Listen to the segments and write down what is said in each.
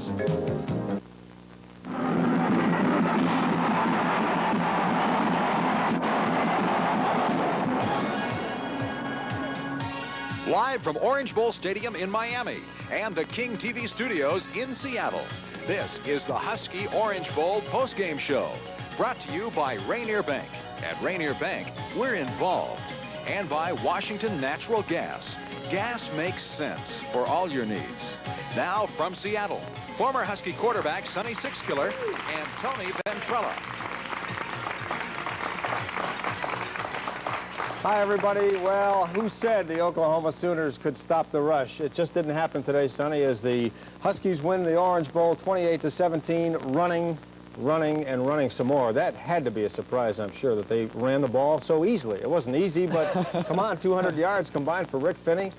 minutes. Live from Orange Bowl Stadium in Miami and the King TV studios in Seattle, this is the Husky Orange Bowl postgame show, brought to you by Rainier Bank. At Rainier Bank, we're involved. And by Washington Natural Gas. Gas makes sense for all your needs. Now from Seattle, former Husky quarterback Sonny Sixkiller and Tony Ventrella. Hi, everybody. Well, who said the Oklahoma Sooners could stop the rush? It just didn't happen today, Sonny, as the Huskies win the Orange Bowl 28-17, running some more. That had to be a surprise, I'm sure, that they ran the ball so easily. It wasn't easy, but come on, 200 yards combined for Rick Finney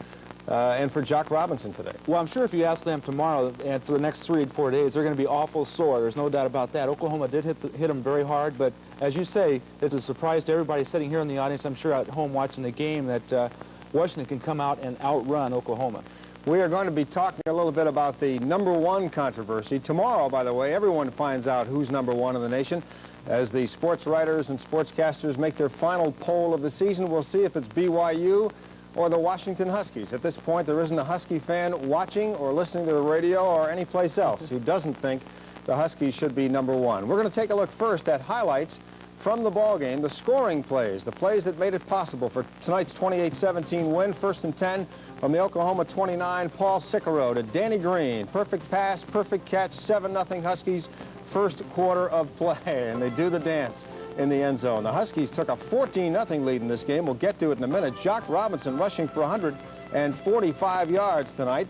and for Jock Robinson today. Well, I'm sure if you ask them tomorrow and for the next 3 or 4 days, they're going to be awful sore. There's no doubt about that. Oklahoma did hit them very hard, but as you say, it's a surprise to everybody sitting here in the audience, I'm sure at home watching the game, that Washington can come out and outrun Oklahoma. We are going to be talking a little bit about the #1 controversy. Tomorrow, by the way, everyone finds out who's #1 in the nation. As the sports writers and sportscasters make their final poll of the season, we'll see if it's BYU or the Washington Huskies. At this point, there isn't a Husky fan watching or listening to the radio or any place else who doesn't think the Huskies should be #1. We're going to take a look first at highlights from the ball game, the scoring plays, the plays that made it possible for tonight's 28-17 win. 1st and 10 from the Oklahoma 29, Paul Sicaro to Danny Green. Perfect pass, perfect catch, 7-0 Huskies, first quarter of play, and they do the dance in the end zone. The Huskies took a 14-0 lead in this game. We'll get to it in a minute. Jock Robinson rushing for 145 yards tonight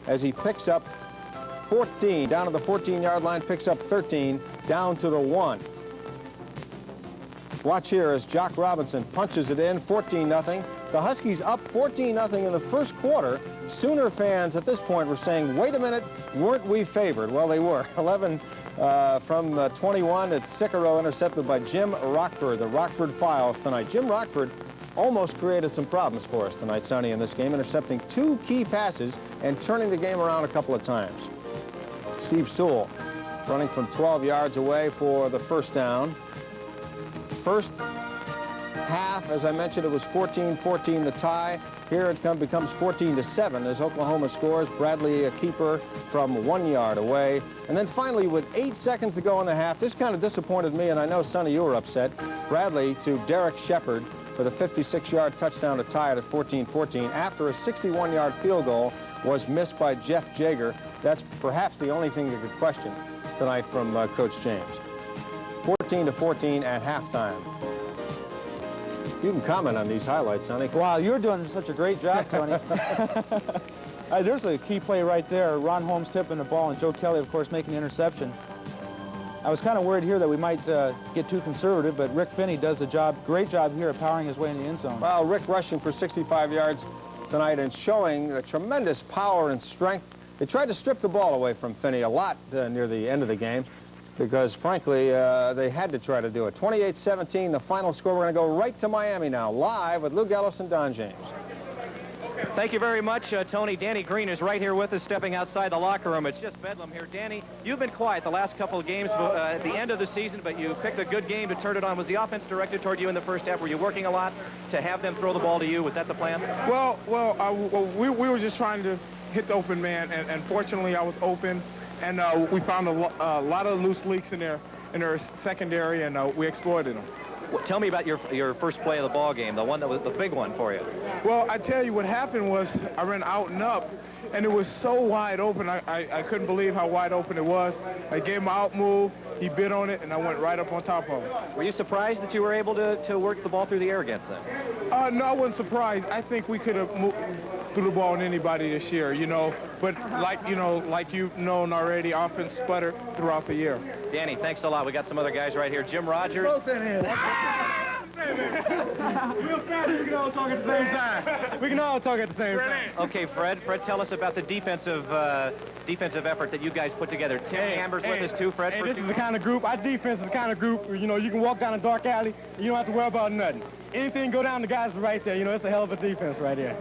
as he picks up 14, down to the 14-yard line, picks up 13, down to the 1. Watch here as Jock Robinson punches it in, 14-0. The Huskies up 14-0 in the first quarter. Sooner fans at this point were saying, wait a minute, weren't we favored? Well, they were. 11 from 21. It's Sicaro intercepted by Jim Rockford, the Rockford Files tonight. Jim Rockford almost created some problems for us tonight, Sonny, in this game, intercepting 2 key passes and turning the game around a couple of times. Steve Sewell running from 12 yards away for the first down. First half, as I mentioned, it was 14-14 the tie. Here it becomes 14-7 as Oklahoma scores. Bradley, a keeper, from 1 yard away. And then finally, with 8 seconds to go in the half, this kind of disappointed me, and I know, Sonny, you were upset. Bradley to Derek Shepard for the 56-yard touchdown to tie it at 14-14 after a 61-yard field goal was missed by Jeff Jager. That's perhaps the only thing you could question tonight from Coach James. 14-14 at halftime. You can comment on these highlights, Sonny. Wow, you're doing such a great job, Tony. There's a key play right there. Ron Holmes tipping the ball, and Joe Kelly, of course, making the interception. I was kind of worried here that we might get too conservative, but Rick Finney does a great job here of powering his way in the end zone. Well, Rick rushing for 65 yards tonight and showing a tremendous power and strength. They tried to strip the ball away from Finney a lot near the end of the game, because, frankly, they had to try to do it. 28-17, the final score. We're going to go right to Miami now, live with Lou Gellos and Don James. Thank you very much, Tony. Danny Green is right here with us, stepping outside the locker room. It's just bedlam here. Danny, you've been quiet the last couple of games at the end of the season, but you picked a good game to turn it on. Was the offense directed toward you in the first half? Were you working a lot to have them throw the ball to you? Was that the plan? Well, we were just trying to hit the open man, and fortunately I was open. And we found a lot of loose leaks in their secondary, and we exploited them. Well, tell me about your first play of the ball game, the one that was the big one for you. Well, I tell you what happened was I ran out and up, and it was so wide open. I couldn't believe how wide open it was. I gave him an out move, he bit on it, and I went right up on top of him. Were you surprised that you were able to work the ball through the air against them? No, I wasn't surprised. I think we could have threw the ball on anybody this year, you know. But like you've known already, offense sputtered throughout the year. Danny, thanks a lot. We got some other guys right here. Jim Rogers. Both in here. Real fast, we can all talk at the same time. We can all talk at the same time. Okay, Fred. Fred, tell us about the defensive effort that you guys put together. Tim Amber's with us too, Fred. Hey, this is the kind of group, our defense is the kind of group, you know, you can walk down a dark alley, and you don't have to worry about nothing. Anything go down, the guys are right there. You know, it's a hell of a defense right here.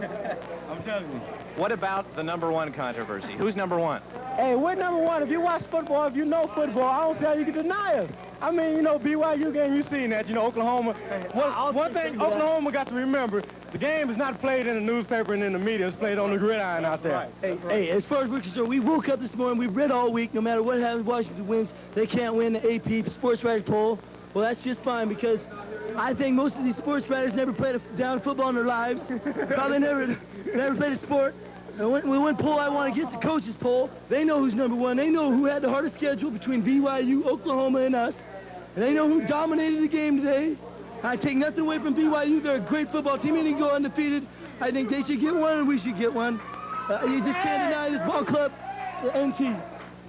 I'm telling you. What about the #1 controversy? Who's #1? Hey, we're number one. If you watch football, if you know football, I don't see how you can deny us. I mean, you know, BYU game, you've seen that. You know, Oklahoma. One thing Oklahoma got to remember, the game is not played in the newspaper and in the media. It's played on the gridiron out there. Hey, as far as we're concerned, we woke up this morning, we've read all week, no matter what happens, Washington wins, they can't win the AP Sports Writers poll. Well, that's just fine, because I think most of these sports writers never played a down football in their lives. Probably never played a sport. And when one poll I want against the coaches poll, they know who's number one. They know who had the hardest schedule between BYU, Oklahoma, and us. And they know who dominated the game today. I take nothing away from BYU. They're a great football team. They didn't go undefeated. I think they should get one, and we should get one. You just can't deny this ball club, NT.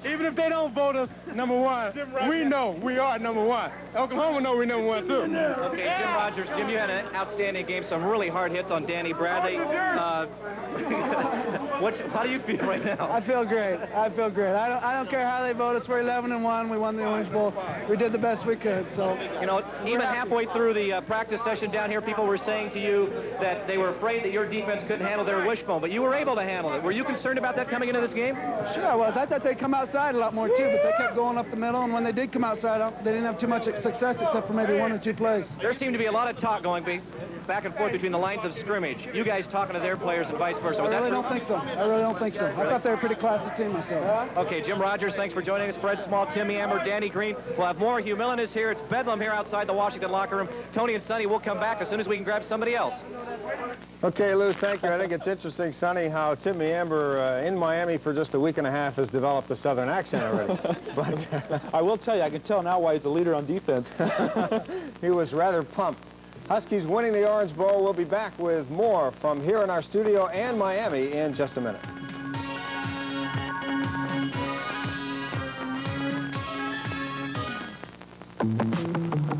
Even if they don't vote us number one, we know we are number one. Oklahoma know we're number one, too. Okay, Jim Rogers. Jim, you had an outstanding game. Some really hard hits on Danny Bradley. How do you feel right now? I feel great. I feel great. I don't care how they vote us. We're 11-1. We won the Orange Bowl. We did the best we could. So, you know, even halfway through the practice session down here, people were saying to you that they were afraid that your defense couldn't handle their wishbone, but you were able to handle it. Were you concerned about that coming into this game? Sure I was. I thought they'd come outside a lot more, too, but they kept going up the middle, and when they did come outside, they didn't have too much success except for maybe 1 or 2 plays. There seemed to be a lot of talk going back and forth between the lines of scrimmage. You guys talking to their players and vice versa. Was I really don't think so. I really don't think so. I thought they were a pretty classy team myself. Okay, Jim Rogers, thanks for joining us. Fred Small, Timmy Amber, Danny Green. We'll have more. Hugh Millen is here. It's Bedlam here outside the Washington locker room. Tony and Sonny will come back as soon as we can grab somebody else. Okay, Lou, thank you. I think it's interesting, Sonny, how Timmy Amber in Miami for just a week and a half has developed a Southern accent already. But I will tell you, I can tell now why he's the leader on defense. he was rather pumped. Huskies winning the Orange Bowl. We'll be back with more from here in our studio and Miami in just a minute.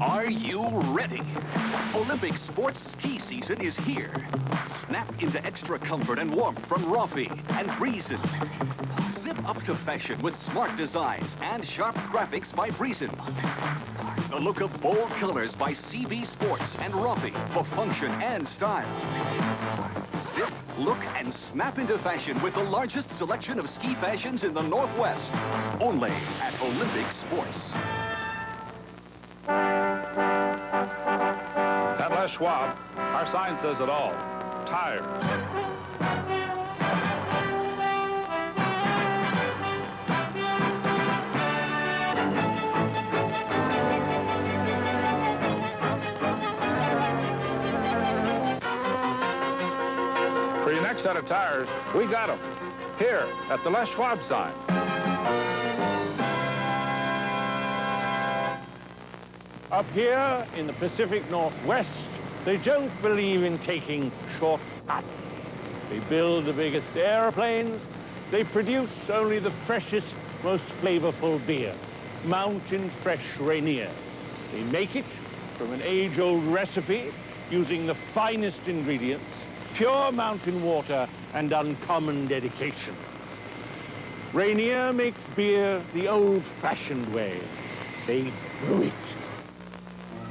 Are you ready? Olympic sports ski season is here. Snap into extra comfort and warmth from Roffey and Breezen. Zip up to fashion with smart designs and sharp graphics by Breezen. The look of bold colors by CB Sports and Roffey for function and style. Zip, look, and snap into fashion with the largest selection of ski fashions in the Northwest. Only at Olympic Sports. At Les Schwab, our sign says it all. Tires. For your next set of tires, we got them. Here at the Les Schwab sign. Up here in the Pacific Northwest, they don't believe in taking shortcuts. They build the biggest airplanes. They produce only the freshest, most flavorful beer, Mountain Fresh Rainier. They make it from an age-old recipe using the finest ingredients, pure mountain water, and uncommon dedication. Rainier makes beer the old-fashioned way. They brew it.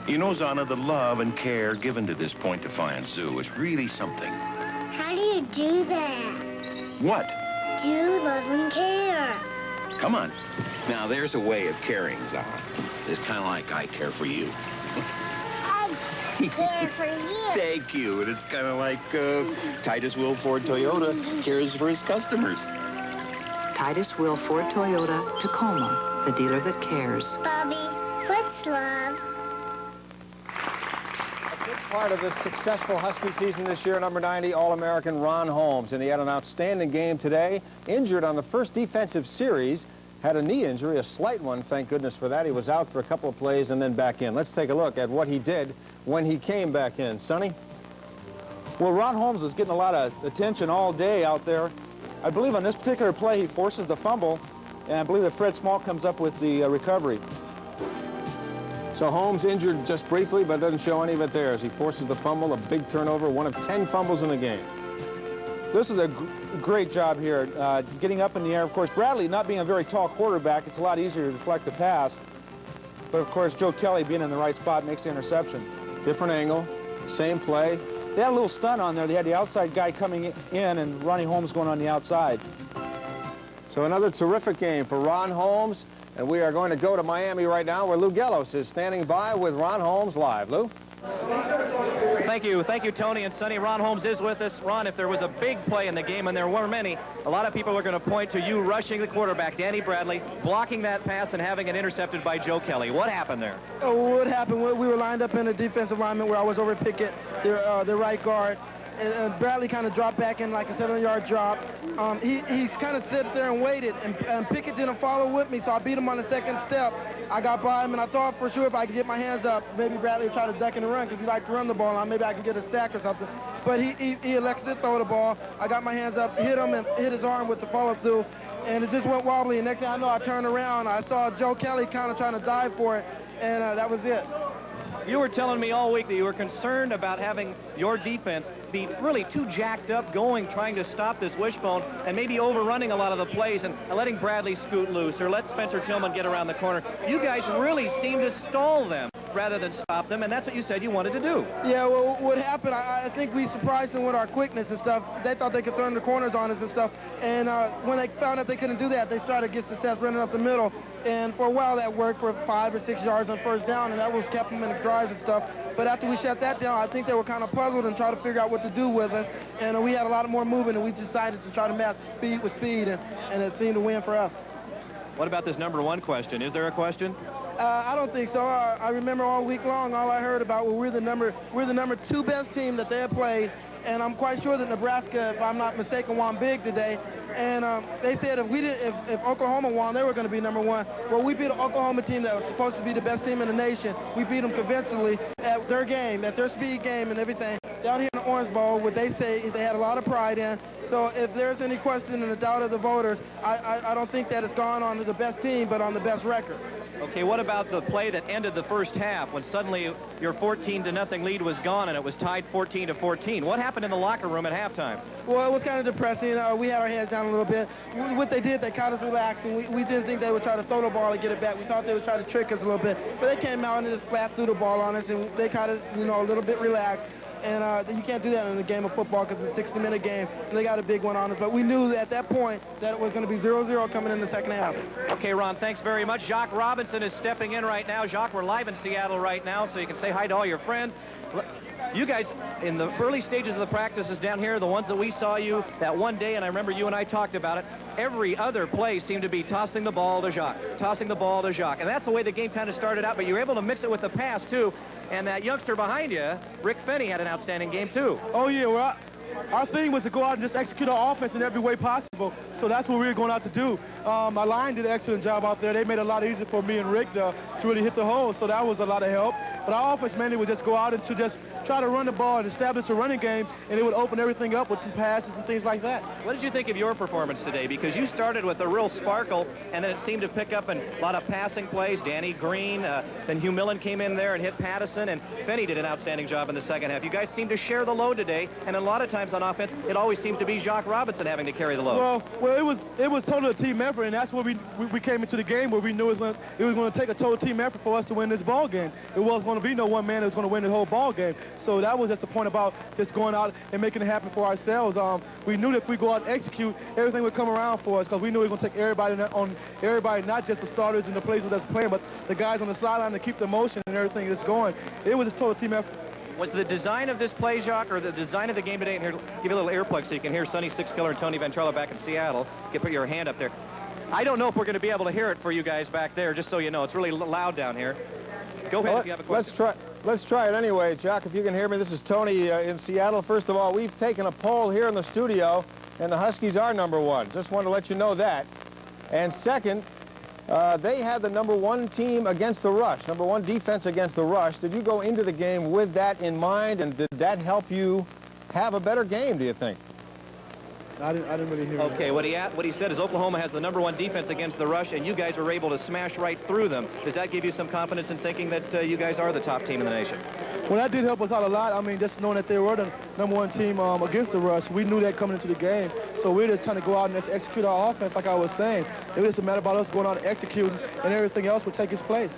You know, Zana, the love and care given to this Point Defiance Zoo is really something. How do you do that? What? Do love and care. Come on. Now, there's a way of caring, Zana. It's kind of like I care for you. I care for you. Thank you. And it's kind of like Titus Will Ford Toyota cares for his customers. Titus Will Ford Toyota, Tacoma, the dealer that cares. Bobby, what's love? Part of this successful Husky season this year, number 90 All-American Ron Holmes. And he had an outstanding game today. Injured on the first defensive series. Had a knee injury, a slight one, thank goodness for that. He was out for a couple of plays and then back in. Let's take a look at what he did when he came back in. Sonny? Well, Ron Holmes was getting a lot of attention all day out there. I believe on this particular play, he forces the fumble, and I believe that Fred Small comes up with the recovery. So Holmes injured just briefly, but doesn't show any of it there as he forces the fumble, a big turnover, one of 10 fumbles in the game. This is a great job here, getting up in the air. Of course, Bradley, not being a very tall quarterback, it's a lot easier to deflect the pass. But, of course, Joe Kelly being in the right spot makes the interception. Different angle, same play. They had a little stunt on there. They had the outside guy coming in and Ronnie Holmes going on the outside. So another terrific game for Ron Holmes. And we are going to go to Miami right now, where Lou Gellos is standing by with Ron Holmes live. Lou? Thank you, Tony and Sonny. Ron Holmes is with us. Ron, if there was a big play in the game, and there were many, a lot of people are going to point to you rushing the quarterback, Danny Bradley, blocking that pass and having it intercepted by Joe Kelly. What happened there? What happened? We were lined up in a defensive alignment where I was over Pickett, the right guard. And Bradley kind of dropped back in like a 7-yard drop. He's kind of sat there and waited, and Pickett didn't follow with me, so I beat him on the second step. I got by him, and I thought for sure if I could get my hands up, maybe Bradley would try to duck and run because he liked to run the ball, and maybe I could get a sack or something. But he elected to throw the ball. I got my hands up, hit him, and hit his arm with the follow-through, and it just went wobbly. And next thing I know, I turned around. I saw Joe Kelly kind of trying to dive for it, and that was it. You were telling me all week that you were concerned about having your defense be really too jacked up trying to stop this wishbone and maybe overrunning a lot of the plays and letting Bradley scoot loose or let Spencer Tillman get around the corner. You guys really seem to stall them rather than stop them, and that's what you said you wanted to do. Yeah, well, what happened, I think we surprised them with our quickness and stuff. They thought they could throw in the corners on us and stuff, and when they found out they couldn't do that, they started to get success running up the middle, and for a while that worked for 5 or 6 yards on first down, and that was kept them in the drives and stuff. But after we shut that down, I think they were kind of puzzled and tried to figure out what to do with us, and we had a lot more movement, and we decided to try to match speed with speed, and it seemed to win for us. What about this number one question? Is there a question? I don't think so. I remember all week long, all I heard about we're the number 2 best team that they have played, and I'm quite sure that Nebraska, if I'm not mistaken, won big today. And they said if Oklahoma won, they were going to be number 1. Well, we beat an Oklahoma team that was supposed to be the best team in the nation. We beat them convincingly at their game, at their speed game and everything. Down here in the Orange Bowl, what they say they had a lot of pride in. So if there's any question and a doubt of the voters, I don't think that it's gone on to the best team, but on the best record. Okay, what about the play that ended the first half when suddenly your 14-0 lead was gone and it was tied 14-14? What happened in the locker room at halftime? Well, it was kind of depressing. We had our heads down a little bit. What they did, they caught us relaxing. We didn't think they would try to throw the ball and get it back. We thought they would try to trick us a little bit. But they came out and just flat threw the ball on us, and they caught us, a little bit relaxed. And you can't do that in a game of football because it's a 60-minute game, and they got a big one on us. But we knew at that point that it was going to be 0-0 coming in the second half. Okay, Ron, thanks very much. Jacques Robinson is stepping in right now. Jacques, we're live in Seattle right now, so you can say hi to all your friends. You guys, in the early stages of the practices down here, the ones that we saw you that one day, and I remember you and I talked about it, every other play seemed to be tossing the ball to Jacques, tossing the ball to Jacques. And that's the way the game kind of started out, but you were able to mix it with the pass, too. And that youngster behind you, Rick Finney, had an outstanding game, too. Oh, yeah. Well, our thing was to go out and just execute our offense in every way possible. So that's what we were going out to do. My line did an excellent job out there. They made it a lot easier for me and Rick to really hit the hole. So that was a lot of help. But our offense mainly would just go out and to just try to run the ball and establish a running game, and it would open everything up with some passes and things like that. What did you think of your performance today? Because you started with a real sparkle, and then it seemed to pick up in a lot of passing plays. Danny Green, then Hugh Millen came in there and hit Pattison, and Finney did an outstanding job in the second half. You guys seem to share the load today, and a lot of times on offense, it always seems to be Jacques Robinson having to carry the load. Well, it was totally a team effort, and that's where we came into the game where we knew it was going to take a total team effort for us to win this ball game. It wasn't going to be no one man that was going to win the whole ball game. So that was just the point about just going out and making it happen for ourselves. We knew that if we go out and execute, everything would come around for us because we knew we were going to take everybody, not just the starters and the players that's playing, but the guys on the sideline to keep the motion and everything that's going. It was a total team effort. Was the design of this play, Jacques, or the design of the game today, and here, give you a little earplug so you can hear Sonny Sixkiller and Tony Ventrella back in Seattle. You can put your hand up there. I don't know if we're going to be able to hear it for you guys back there, just so you know. It's really loud down here. Go ahead if you have a question. Let's try it anyway, Jacques, if you can hear me. This is Tony in Seattle. First of all, we've taken a poll here in the studio, and the Huskies are number 1. Just want to let you know that. And second, they had the number 1 team against the rush, number 1 defense against the rush. Did you go into the game with that in mind, and did that help you have a better game, do you think? I didn't really hear Okay, what he said is Oklahoma has the number 1 defense against the rush, and you guys were able to smash right through them. Does that give you some confidence in thinking that you guys are the top team in the nation? Well, that did help us out a lot. I mean, just knowing that they were the number 1 team against the rush, we knew that coming into the game. So we're just trying to go out and just execute our offense like I was saying. It was just a matter about us going out and executing, and everything else would take its place.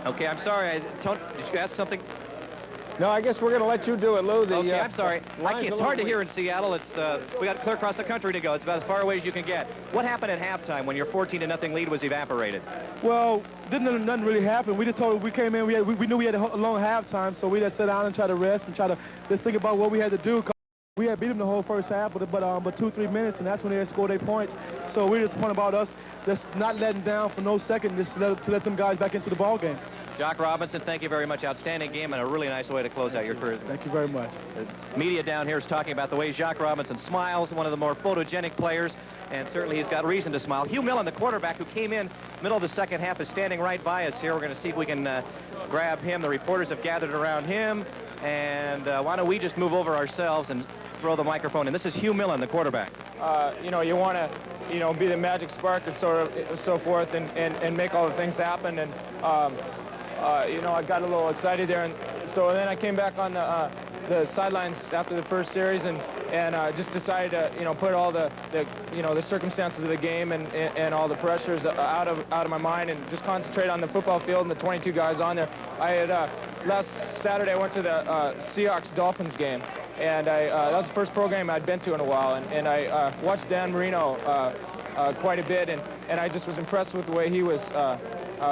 Okay, I'm sorry. Tony, did you ask something? No, I guess we're going to let you do it, Lou. Okay, I'm sorry. It's hard to hear in Seattle. It's we got clear across the country to go. It's about as far away as you can get. What happened at halftime when your 14-0 lead was evaporated? Well, nothing really happened. We just we came in. We knew we had a long halftime, so we just sat down and tried to rest and try to just think about what we had to do. We had beat them the whole first half, but 2-3 minutes, and that's when they scored their points. So we just point about us just not letting down for no second, just to let them guys back into the ball game. Jock Robinson, thank you very much. Outstanding game and a really nice way to close out your career. Thank you very much. The media down here is talking about the way Jock Robinson smiles, one of the more photogenic players, and certainly he's got reason to smile. Hugh Millen, the quarterback who came in middle of the second half, is standing right by us here. We're going to see if we can grab him. The reporters have gathered around him, and why don't we just move over ourselves and throw the microphone in. This is Hugh Millen, the quarterback. You know, you want to, you know, be the magic spark and so forth, and make all the things happen. And you know, I got a little excited there, and so then I came back on the sidelines after the first series, and just decided to, you know, put all the you know, the circumstances of the game and all the pressures out of my mind, and just concentrate on the football field and the 22 guys on there. I had last Saturday I went to the Seahawks-Dolphins game. And that was the first pro game I'd been to in a while, and I watched Dan Marino quite a bit, and I just was impressed with the way he was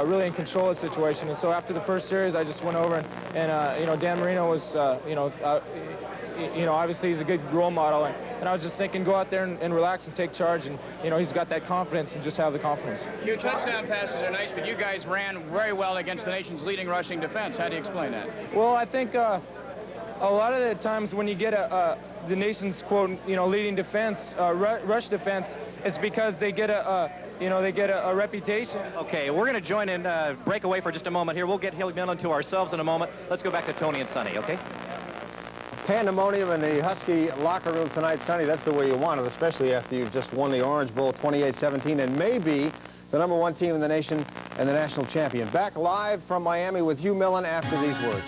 really in control of the situation. And so after the first series, I just went over and you know, Dan Marino was you know, obviously he's a good role model, and I was just thinking, go out there and relax and take charge, and you know, he's got that confidence, and just have the confidence. Your touchdown passes are nice, but you guys ran very well against the nation's leading rushing defense. How do you explain that? Well, I think a lot of the times when you get the nation's, quote, you know, leading defense, rush defense, it's because they get you know, they get a reputation. Okay, we're going to join in, break away for just a moment here. We'll get Hugh Millen to ourselves in a moment. Let's go back to Tony and Sonny, okay? Pandemonium in the Husky locker room tonight, Sonny. That's the way you want it, especially after you've just won the Orange Bowl 28-17 and maybe the #1 team in the nation and the national champion. Back live from Miami with Hugh Millen after these words.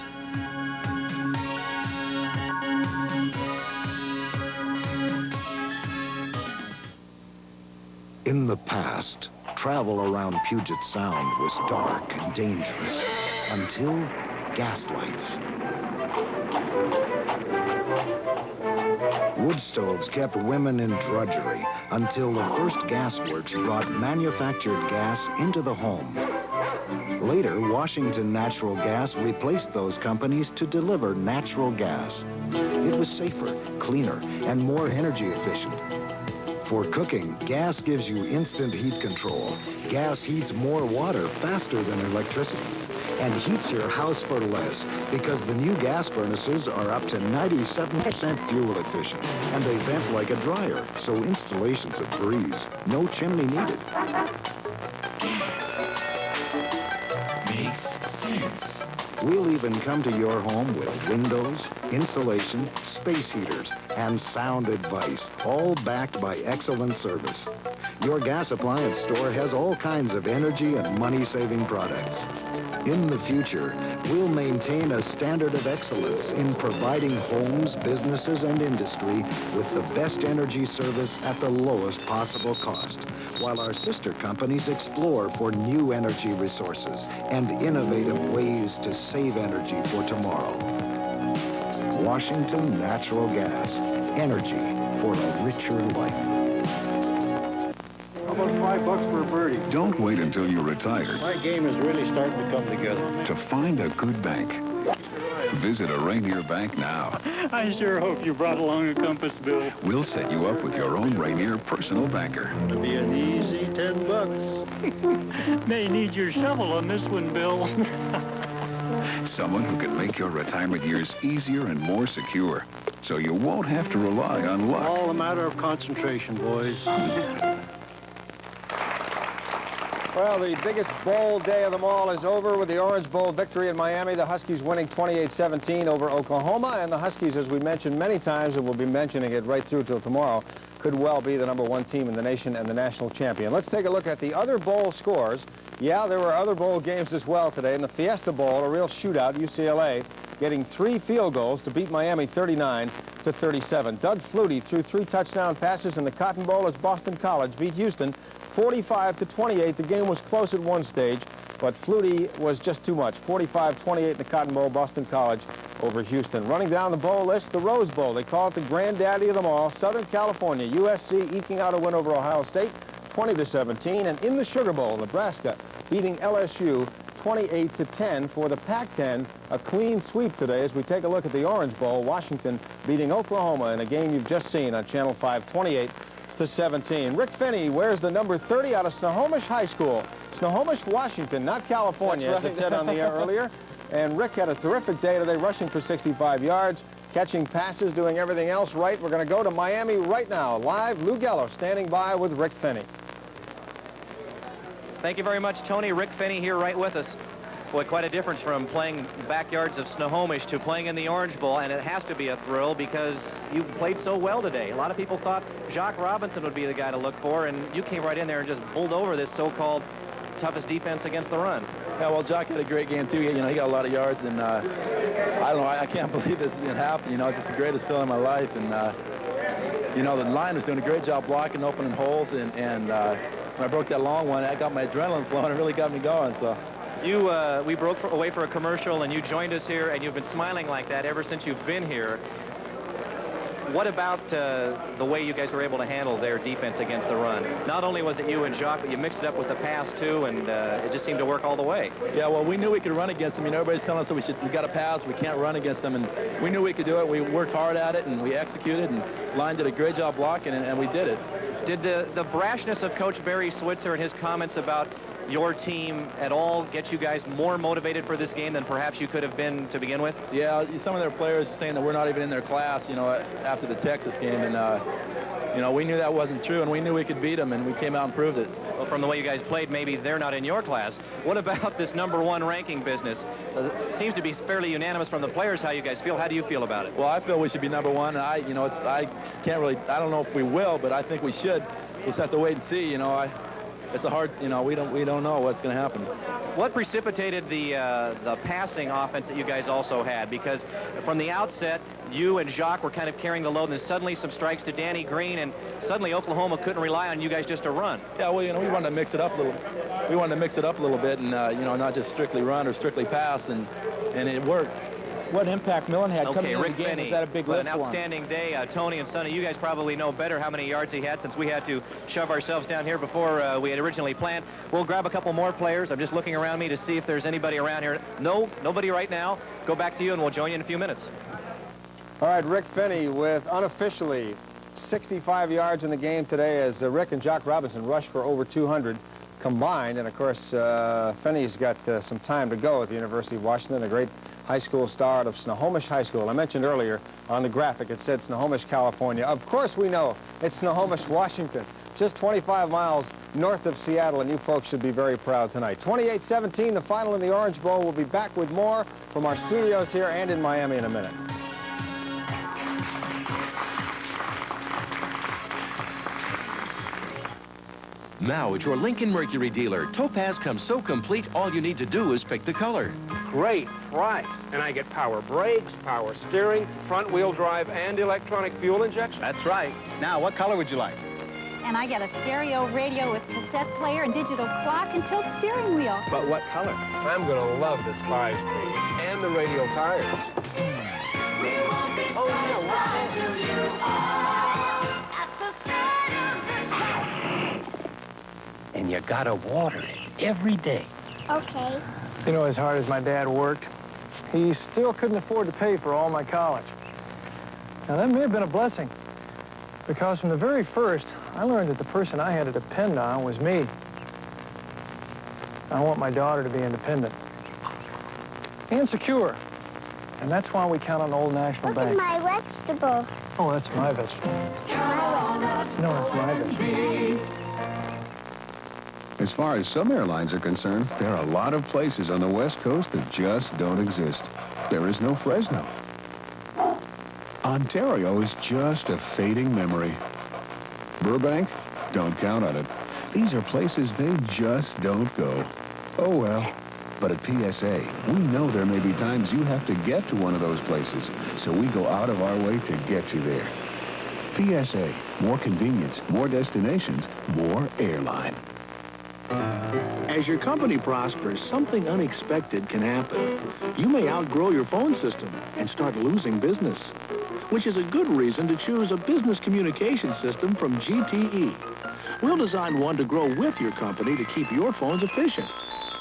In the past, travel around Puget Sound was dark and dangerous until gaslights. Wood stoves kept women in drudgery until the first gasworks brought manufactured gas into the home. Later, Washington Natural Gas replaced those companies to deliver natural gas. It was safer, cleaner, and more energy efficient. For cooking, gas gives you instant heat control. Gas heats more water faster than electricity and heats your house for less because the new gas furnaces are up to 97% fuel efficient and they vent like a dryer, so installation's a breeze. No chimney needed. Makes sense. We'll even come to your home with windows, insulation, space heaters, and sound advice, all backed by excellent service. Your gas appliance store has all kinds of energy and money-saving products. In the future, we'll maintain a standard of excellence in providing homes, businesses, and industry with the best energy service at the lowest possible cost, while our sister companies explore for new energy resources and innovative ways to save energy for tomorrow. Washington Natural Gas. Energy for a richer life. How about $5 for a birdie? Don't wait until you're retired My game is really starting to come together. to find a good bank. Visit a Rainier bank now. I sure hope you brought along a compass, Bill. We'll set you up with your own Rainier personal banker. It'll be an easy $10. May need your shovel on this one, Bill. Someone who can make your retirement years easier and more secure, so you won't have to rely on luck. All a matter of concentration, boys. Well, the biggest bowl day of them all is over with the Orange Bowl victory in Miami. The Huskies winning 28-17 over Oklahoma. And the Huskies, as we mentioned many times, and we'll be mentioning it right through till tomorrow, could well be the #1 team in the nation and the national champion. Let's take a look at the other bowl scores. Yeah, there were other bowl games as well today. In the Fiesta Bowl, a real shootout, UCLA getting 3 field goals to beat Miami 39-37. Doug Flutie threw 3 touchdown passes in the Cotton Bowl as Boston College beat Houston 45-28. The game was close at one stage, but Flutie was just too much. 45-28 in the Cotton Bowl. Boston College over Houston. Running down the bowl list, the Rose Bowl. They call it the granddaddy of them all. Southern California, USC eking out a win over Ohio State, 20-17. And in the Sugar Bowl, Nebraska beating LSU 28-10 for the Pac-10. A clean sweep today as we take a look at the Orange Bowl. Washington beating Oklahoma in a game you've just seen on Channel 5, 28-17. Rick Finney wears the number 30 out of Snohomish High School. Snohomish, Washington, not California, That's right. as it said on the air earlier. And Rick had a terrific day today, rushing for 65 yards, catching passes, doing everything else right. We're going to go to Miami right now. Live, Lou Gellos standing by with Rick Finney. Thank you very much, Tony. Rick Finney here right with us. Boy, quite a difference from playing backyards of Snohomish to playing in the Orange Bowl, and it has to be a thrill because you played so well today. A lot of people thought Jock Robinson would be the guy to look for, and you came right in there and just bowled over this so-called toughest defense against the run. Yeah, well, Jock had a great game, too. You know, he got a lot of yards, and I don't know, I can't believe this didn't happen. You know, it's just the greatest feeling in my life, and, you know, the line was doing a great job blocking, opening holes, and when I broke that long one, I got my adrenaline flowing. It really got me going, so. We broke away for a commercial, and you joined us here, and you've been smiling like that ever since you've been here. What about the way you guys were able to handle their defense against the run? Not only was it you and Jock, but you mixed it up with the pass, too, and it just seemed to work all the way. Yeah, well, we knew we could run against them. You know, everybody's telling us that we got to pass, we can't run against them, and we knew we could do it. We worked hard at it, and we executed, and Line did a great job blocking, and we did it. Did the brashness of Coach Barry Switzer and his comments about your team at all get you guys more motivated for this game than perhaps you could have been to begin with? Yeah, some of their players are saying that we're not even in their class, you know, after the Texas game, and you know, we knew that wasn't true, and we knew we could beat them, and we came out and proved it. Well, from the way you guys played, maybe they're not in your class. What about this #1 ranking business? It seems to be fairly unanimous from the players how you guys feel. How do you feel about it? Well, I feel we should be #1, and I don't know if we will, but I think we should. We'll just have to wait and see, you know. It's a hard, you know, we don't know what's going to happen. What precipitated the passing offense that you guys also had? Because from the outset, you and Jacques were kind of carrying the load, and then suddenly some strikes to Danny Green, and suddenly Oklahoma couldn't rely on you guys just to run. Yeah, well, you know, we wanted to mix it up a little. We wanted to mix it up a little bit, and you know, not just strictly run or strictly pass, and it worked. What impact Millen had coming into the game, was that a big lift an outstanding day. Tony and Sonny, you guys probably know better how many yards he had, since we had to shove ourselves down here before we had originally planned. We'll grab a couple more players. I'm just looking around me to see if there's anybody around here. No, nobody right now. Go back to you, and we'll join you in a few minutes. All right, Rick Finney with unofficially 65 yards in the game today as Rick and Jock Robinson rushed for over 200 combined. And, of course, Finney's got some time to go at the University of Washington, a great high school star out of Snohomish High School. I mentioned earlier on the graphic it said Snohomish, California. Of course we know it's Snohomish, Washington, just 25 miles north of Seattle, and you folks should be very proud tonight. 28-17, the final in the Orange Bowl. We'll be back with more from our studios here and in Miami in a minute. Now at your Lincoln Mercury dealer, Topaz comes so complete, all you need to do is pick the color. Great price. And I get power brakes, power steering, front-wheel drive, and electronic fuel injection. That's right. Now, what color would you like? And I get a stereo radio with cassette player and digital clock and tilt steering wheel. But what color? I'm going to love this 5-speed and the radial tires. We won't be satisfied till you are at the side of this house. And you gotta water it every day. Okay. You know, as hard as my dad worked, he still couldn't afford to pay for all my college. Now, that may have been a blessing, because from the very first, I learned that the person I had to depend on was me. I want my daughter to be independent and secure, and that's why we count on Old National Bank. Look at my vegetable. Oh, that's my vegetable. No, that's my vegetable. As far as some airlines are concerned, there are a lot of places on the West Coast that just don't exist. There is no Fresno. Ontario is just a fading memory. Burbank? Don't count on it. These are places they just don't go. Oh, well. But at PSA, we know there may be times you have to get to one of those places, so we go out of our way to get you there. PSA, more convenience, more destinations, more airline. As your company prospers, something unexpected can happen. You may outgrow your phone system and start losing business, which is a good reason to choose a business communication system from GTE. We'll design one to grow with your company to keep your phones efficient.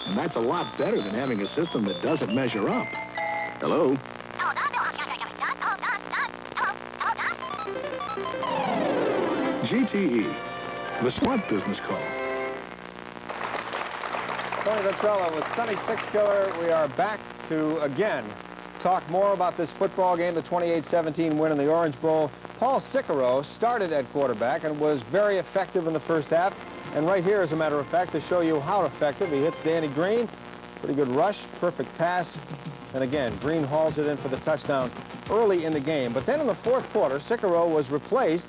And that's a lot better than having a system that doesn't measure up. Hello? GTE, the smart business call. Tony Ventrella with Sonny Sixkiller. We are back to, again, talk more about this football game, the 28-17 win in the Orange Bowl. Paul Sicero started at quarterback and was very effective in the first half. And right here, as a matter of fact, to show you how effective, he hits Danny Green. Pretty good rush, perfect pass. And again, Green hauls it in for the touchdown early in the game. But then in the fourth quarter, Sicero was replaced.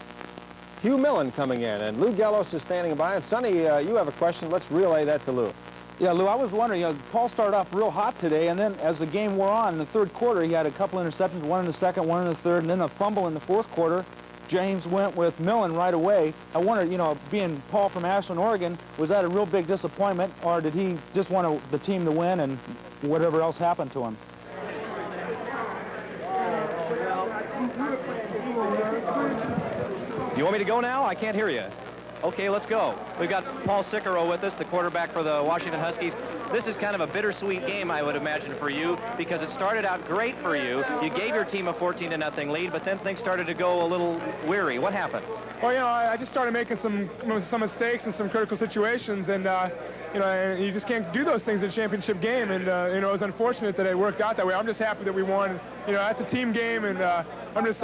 Hugh Millen coming in, and Lou Gellos is standing by. And Sonny, you have a question. Let's relay that to Lou. Yeah, Lou, I was wondering, Paul started off real hot today, and then as the game wore on in the third quarter, he had a couple interceptions, one in the second, one in the third, and then a fumble in the fourth quarter. James went with Millen right away. I wondered, being Paul from Ashland, Oregon, was that a real big disappointment, or did he just want the team to win and whatever else happened to him? You want me to go now? I can't hear you. Okay, let's go. We've got Paul Sicero with us, the quarterback for the Washington Huskies. This is kind of a bittersweet game, I would imagine, for you, because it started out great for you. You gave your team a 14-0 lead, but then things started to go a little weary. What happened? Well, I just started making some mistakes in some critical situations, and and you just can't do those things in a championship game. And it was unfortunate that it worked out that way. I'm just happy that we won. That's a team game, and I'm just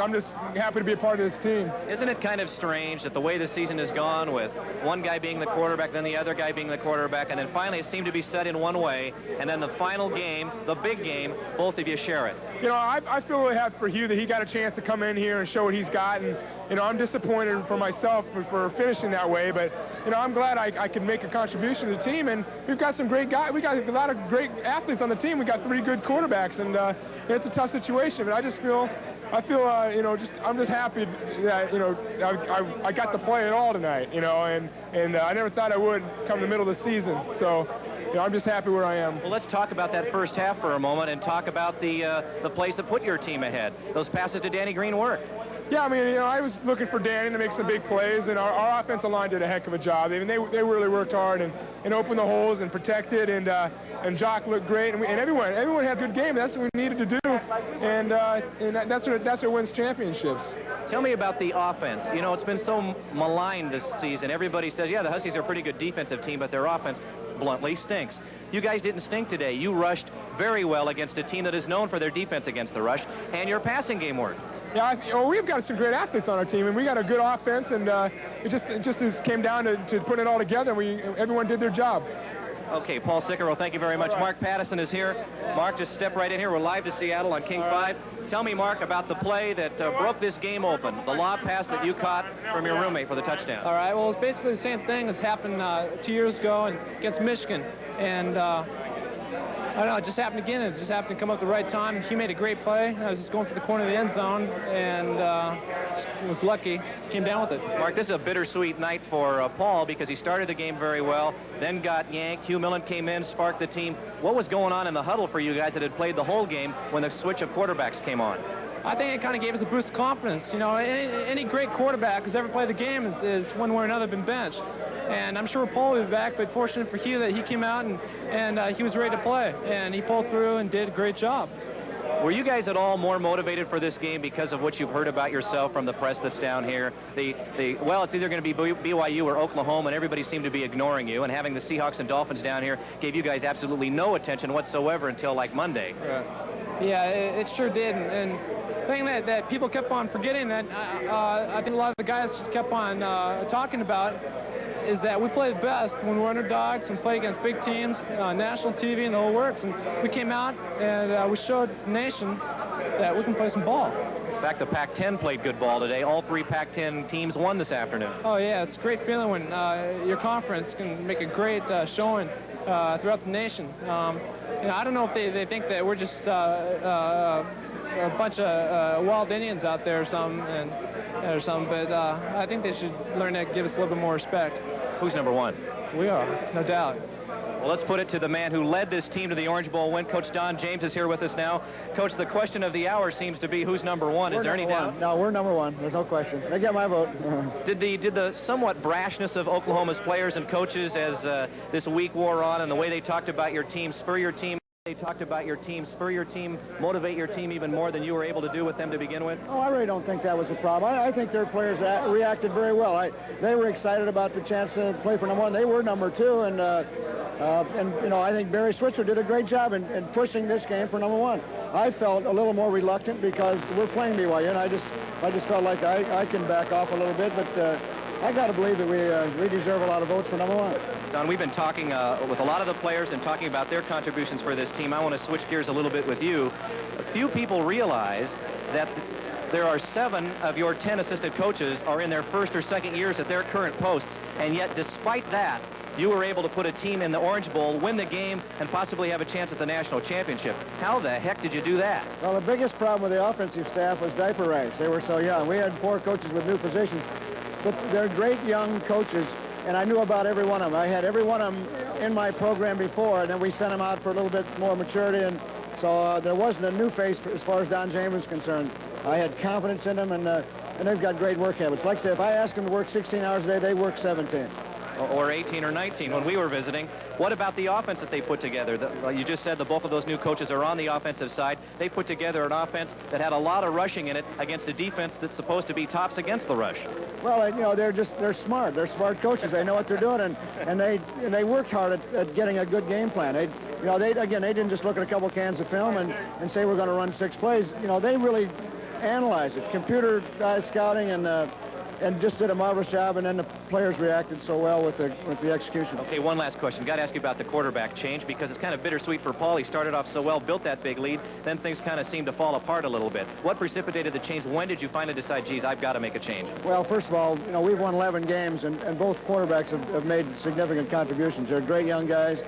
happy to be a part of this team. Isn't it kind of strange that the way the season has gone, with one guy being the quarterback, then the other guy being the quarterback, and then finally it seemed to be set in one way, and then the final game, the big game, both of you share it? I feel really happy for Hugh that he got a chance to come in here and show what he's got, and I'm disappointed for myself for finishing that way, but I'm glad I could make a contribution to the team, and we've got some great guys. We got a lot of great athletes on the team. We got 3 good quarterbacks, and it's a tough situation, but I'm just happy that I got to play it all tonight, and I never thought I would come the middle of the season, so. I'm just happy where I am. Well, let's talk about that first half for a moment and talk about the plays that put your team ahead. Those passes to Danny Green worked. Yeah, I was looking for Danny to make some big plays, and our offensive line did a heck of a job. They really worked hard and opened the holes and protected, and Jock looked great, and everyone had a good game. That's what we needed to do, and that's what wins championships. Tell me about the offense. It's been so maligned this season. Everybody says, yeah, the Huskies are a pretty good defensive team, but their offense bluntly stinks. You guys didn't stink today. You rushed very well against a team that is known for their defense against the rush, and your passing game worked. Yeah, we've got some great athletes on our team, and we got a good offense, and it just came down to putting it all together, and everyone did their job. Okay, Paul Sicero, thank you very much. Right. Mark Pattison is here. Mark, just step right in here. We're live to Seattle on King 5. Tell me, Mark, about the play that broke this game open, the lob pass that you caught from your roommate for the touchdown. All right, well, it's basically the same thing as happened 2 years ago against Michigan, and I don't know, it just happened again. It just happened to come up at the right time. He made a great play. I was just going for the corner of the end zone, and was lucky. Came down with it. Mark, this is a bittersweet night for Paul, because he started the game very well, then got yanked. Hugh Millen came in, sparked the team. What was going on in the huddle for you guys that had played the whole game when the switch of quarterbacks came on? I think it kind of gave us a boost of confidence. Any great quarterback who's ever played the game is one way or another been benched. And I'm sure Paul will be back, but fortunate for Hugh that he came out and he was ready to play. And he pulled through and did a great job. Were you guys at all more motivated for this game because of what you've heard about yourself from the press that's down here? Well, it's either going to be BYU or Oklahoma, and everybody seemed to be ignoring you, and having the Seahawks and Dolphins down here gave you guys absolutely no attention whatsoever until like Monday. Yeah, it sure did. And the thing that people kept on forgetting that I think a lot of the guys just kept on talking about is that we play the best when we're underdogs and play against big teams, national TV and the whole works. And we came out and we showed the nation that we can play some ball. In fact, the Pac-10 played good ball today. All 3 Pac-10 teams won this afternoon. Oh, yeah, it's a great feeling when your conference can make a great showing throughout the nation. I don't know if they think that we're just a bunch of wild Indians out there or something, but I think they should learn to give us a little bit more respect. Who's number 1? We are, no doubt. Well, Well, let's put it to the man who led this team to the Orange Bowl win. Coach Don James is here with us now. Coach, the question of the hour seems to be who's number one. Is there any doubt? No, we're number one. There's no question. They get my vote. Did the somewhat brashness of Oklahoma's players and coaches as this week wore on and the way they talked about your team, spur your team, motivate your team even more than you were able to do with them to begin with? Oh, I really don't think that was a problem. I think their players reacted very well. They were excited about the chance to play for number one. They were number two, and you know, I think Barry Switzer did a great job in pushing this game for number one. I felt a little more reluctant because we're playing BYU, and I just felt like I can back off a little bit, but I got to believe that we deserve a lot of votes for number one. Don, we've been talking with a lot of the players and talking about their contributions for this team. I want to switch gears a little bit with you. A few people realize that there are 7 of your 10 assistant coaches are in their first or second years at their current posts, and yet despite that, you were able to put a team in the Orange Bowl, win the game, and possibly have a chance at the national championship. How the heck did you do that? Well, the biggest problem with the offensive staff was diaper rights. They were so young. We had 4 coaches with new positions, but they're great young coaches, and I knew about every one of them. I had every one of them in my program before, and then we sent them out for a little bit more maturity, and so there wasn't a new face as far as Don James was concerned. I had confidence in them, and they've got great work habits. Like I say, if I ask them to work 16 hours a day, they work 17. Or 18 or 19 when we were visiting. What about the offense that they put together? You just said the bulk of those new coaches are on the offensive side. They put together an offense that had a lot of rushing in it against a defense that's supposed to be tops against the rush. Well, you know, they're smart. They're smart coaches. They know what they're doing, and they worked hard at getting a good game plan. They didn't just look at a couple cans of film and say we're going to run 6 plays. You know, they really analyzed it. Computer scouting and just did a marvelous job, and then the players reacted so well with the execution. Okay, one last question. Got to ask you about the quarterback change, because it's kind of bittersweet for Paul. He started off so well, built that big lead, then things kind of seemed to fall apart a little bit. What precipitated the change? When did you finally decide, geez, I've got to make a change? Well, first of all, you know, we've won 11 games, and both quarterbacks have made significant contributions. They're great young guys.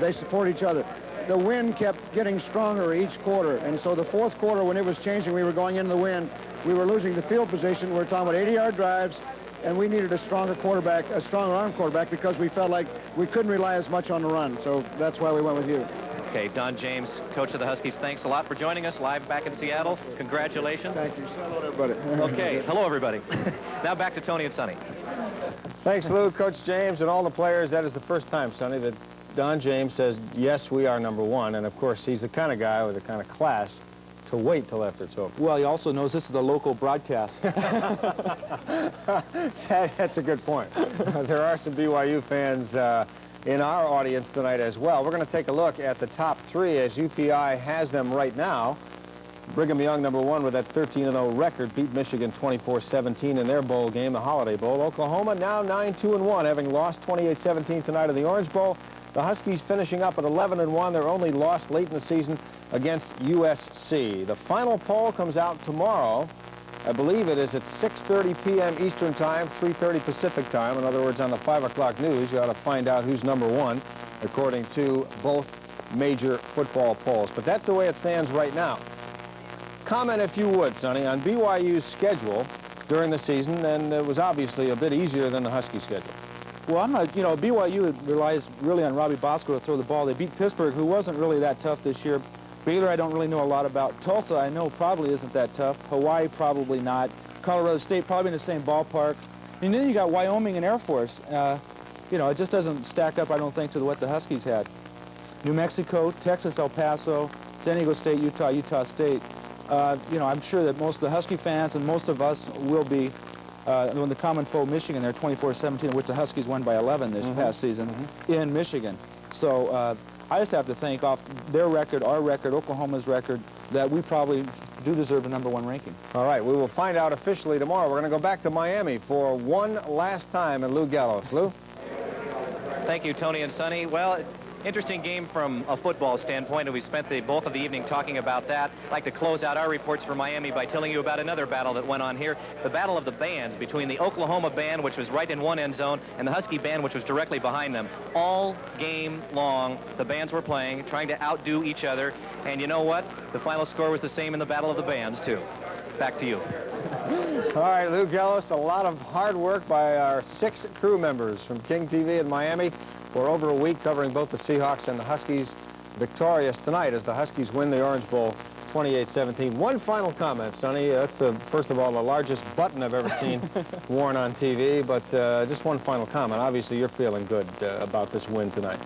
They support each other. The wind kept getting stronger each quarter, and so the fourth quarter, when it was changing, we were going into the wind. We were losing the field position. We were talking about 80-yard drives, and we needed a stronger quarterback, a stronger arm quarterback, because we felt like we couldn't rely as much on the run. So that's why we went with you. Okay, Don James, coach of the Huskies, thanks a lot for joining us live back in Seattle. Congratulations. Thank you. Hello, everybody. Okay, hello, everybody. Now back to Tony and Sonny. Thanks, Lou, Coach James, and all the players. That is the first time, Sonny, that Don James says, yes, we are number one. And, of course, he's the kind of guy with the kind of class to wait till after it's over. Well, he also knows this is a local broadcast. That's a good point. There are some BYU fans in our audience tonight as well. We're going to take a look at the top 3 as UPI has them right now. Brigham Young, number 1, with that 13-0 record, beat Michigan 24-17 in their bowl game, the Holiday Bowl. Oklahoma now 9-2-1, having lost 28-17 tonight in the Orange Bowl. The Huskies finishing up at 11-1. Their only loss late in the season against USC. The final poll comes out tomorrow. I believe it is at 6:30 p.m. Eastern Time, 3:30 Pacific Time. In other words, on the 5 o'clock news, you ought to find out who's number 1, according to both major football polls. But that's the way it stands right now. Comment, if you would, Sonny, on BYU's schedule during the season, and it was obviously a bit easier than the Husky schedule. Well, I'm not, you know, BYU relies really on Robbie Bosco to throw the ball. They beat Pittsburgh, who wasn't really that tough this year. Baylor, I don't really know a lot about. Tulsa, I know probably isn't that tough. Hawaii, probably not. Colorado State, probably in the same ballpark. And then you got Wyoming and Air Force. You know, it just doesn't stack up, I don't think, to what the Huskies had. New Mexico, Texas, El Paso, San Diego State, Utah, Utah State. You know, I'm sure that most of the Husky fans and most of us will be when the common foe Michigan, they're 24-17, which the Huskies won by 11 this past season in Michigan. So I just have to think off their record, our record, Oklahoma's record, that we probably do deserve a number 1 ranking. All right, we will find out officially tomorrow. We're going to go back to Miami for one last time in Lou Gellos. Lou? Thank you, Tony and Sonny. Well, interesting game from a football standpoint, and we spent both of the evening talking about that. I'd like to close out our reports from Miami by telling you about another battle that went on here, the battle of the bands between the Oklahoma band, which was right in one end zone, and the Husky band, which was directly behind them. All game long, the bands were playing, trying to outdo each other, and you know what? The final score was the same in the battle of the bands, too. Back to you. All right, Lou Gellos, a lot of hard work by our 6 crew members from King TV in Miami. for over a week, covering both the Seahawks and the Huskies. Victorious tonight as the Huskies win the Orange Bowl 28-17. One final comment, Sonny. That's first of all, the largest button I've ever seen worn on TV, but just one final comment. Obviously, you're feeling good about this win tonight.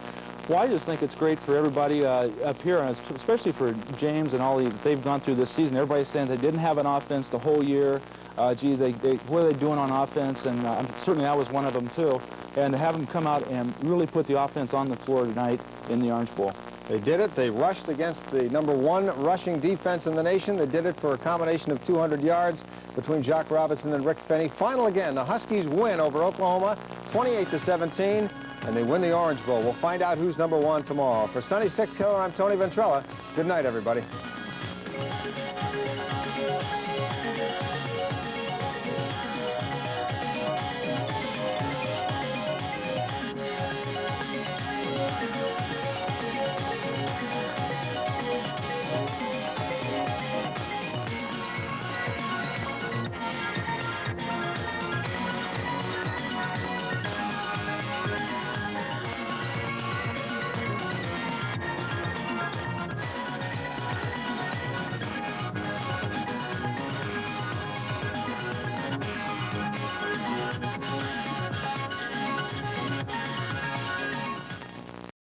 Well, I just think it's great for everybody up here, and especially for James and all they've gone through this season. Everybody's saying they didn't have an offense the whole year. Gee, what are they doing on offense? And certainly I was one of them, too. And to have them come out and really put the offense on the floor tonight in the Orange Bowl. They did it. They rushed against the #1 rushing defense in the nation. They did it for a combination of 200 yards between Jock Robinson and Rick Finney. Final again, the Huskies win over Oklahoma 28-17, and they win the Orange Bowl. We'll find out who's #1 tomorrow. For Sonny Sixkiller, I'm Tony Ventrella. Good night, everybody.